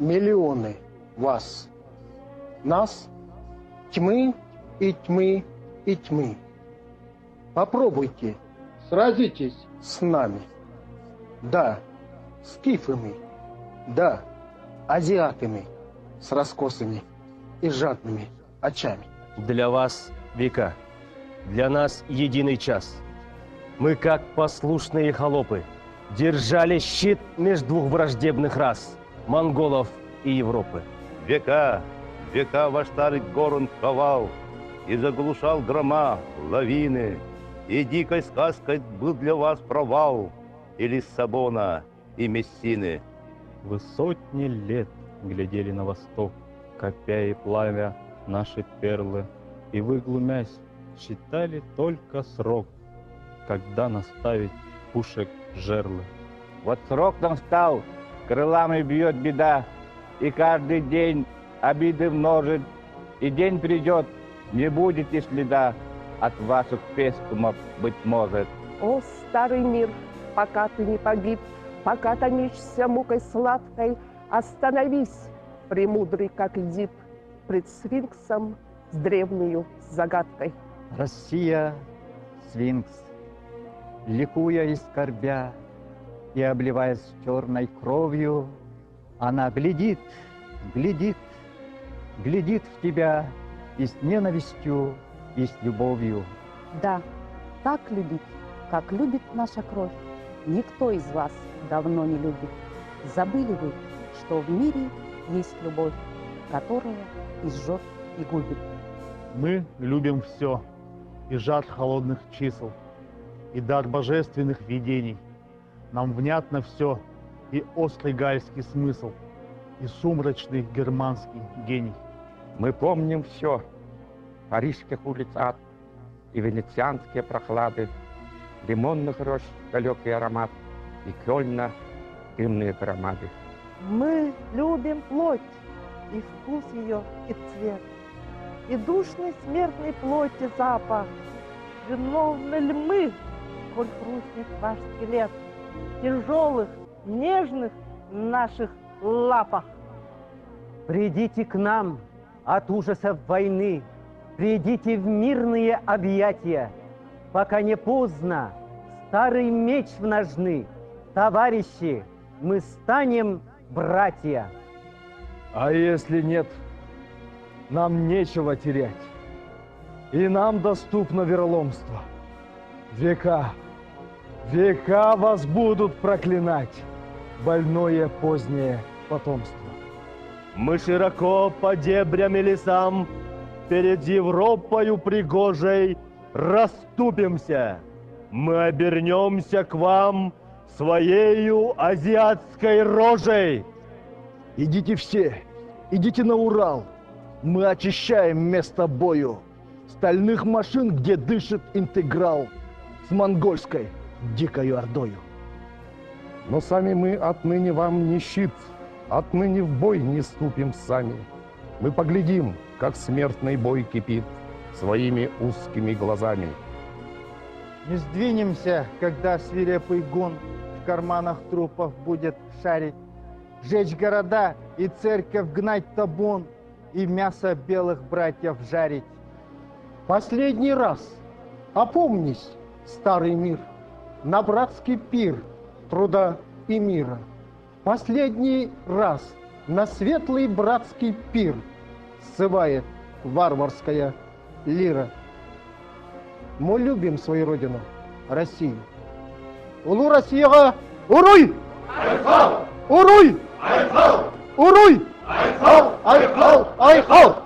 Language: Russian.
миллионы вас, нас, тьмы и тьмы и тьмы. Попробуйте, сразитесь с нами. Да, скифами, да, азиатами с раскосыми и жадными очами. Для вас века, для нас единый час. Мы, как послушные холопы, держали щит между двух враждебных рас – монголов и Европы. Века, века ваш старый горн ковал и заглушал грома, лавины, и дикой сказкой был для вас провал и Лиссабона, и Мессины. Вы сотни лет глядели на восток, копя и плавя наши перлы, и вы, глумясь, считали только срок, когда наставить пушек жерлы. Вот срок настал, крылами бьет беда, и каждый день обиды множит, и день придет, не будет и следа от ваших пестумов, быть может. О, старый мир, пока ты не погиб, пока томишься мукой сладкой, остановись, премудрый, как Эдип, пред сфинксом с древнею загадкой. Россия, сфинкс, ликуя и скорбя, и обливаясь черной кровью, она глядит, глядит, глядит в тебя и с ненавистью, и с любовью. Да, так любить, как любит наша кровь, никто из вас давно не любит. Забыли вы, что в мире есть любовь, которая и жжет, и губит. Мы любим все, и жар холодных чисел, и дар божественных видений. Нам внятно все, и острый гальский смысл, и сумрачный германский гений. Мы помним все, парижских улиц ад, и венецианские прохлады, лимонных рощ далекий аромат, и Кёльна дымные громады. Мы любим плоть, и вкус ее, и цвет, и душной смертной плоти запах. Виновны ли мы, коль хрустнет ваш скелет, в тяжелых, нежных наших лапах? Придите к нам от ужасов войны, придите в мирные объятия, пока не поздно, старый меч в ножны. Товарищи, мы станем братья. А если нет, нам нечего терять, и нам доступно верломство. Века, века вас будут проклинать, больное позднее потомство. Мы широко по дебрям и лесам перед Европою пригожей расступимся. Мы обернемся к вам своею азиатской рожей. Идите все, идите на Урал. Мы очищаем место бою. Стальных машин, где дышит интеграл с монгольской дикою ордою. Но сами мы отныне вам не щит, отныне в бой не ступим сами. Мы поглядим, как смертный бой кипит своими узкими глазами. Не сдвинемся, когда свирепый гон в карманах трупов будет шарить, жечь города и церковь гнать табун, и мясо белых братьев жарить. Последний раз опомнись, старый мир, на братский пир труда и мира. Последний раз на светлый братский пир ссывает варварская лира. Мы любим свою родину, Россию. Улу Россия! Уруй! Уруй! Уруй! Айхал! Айхал!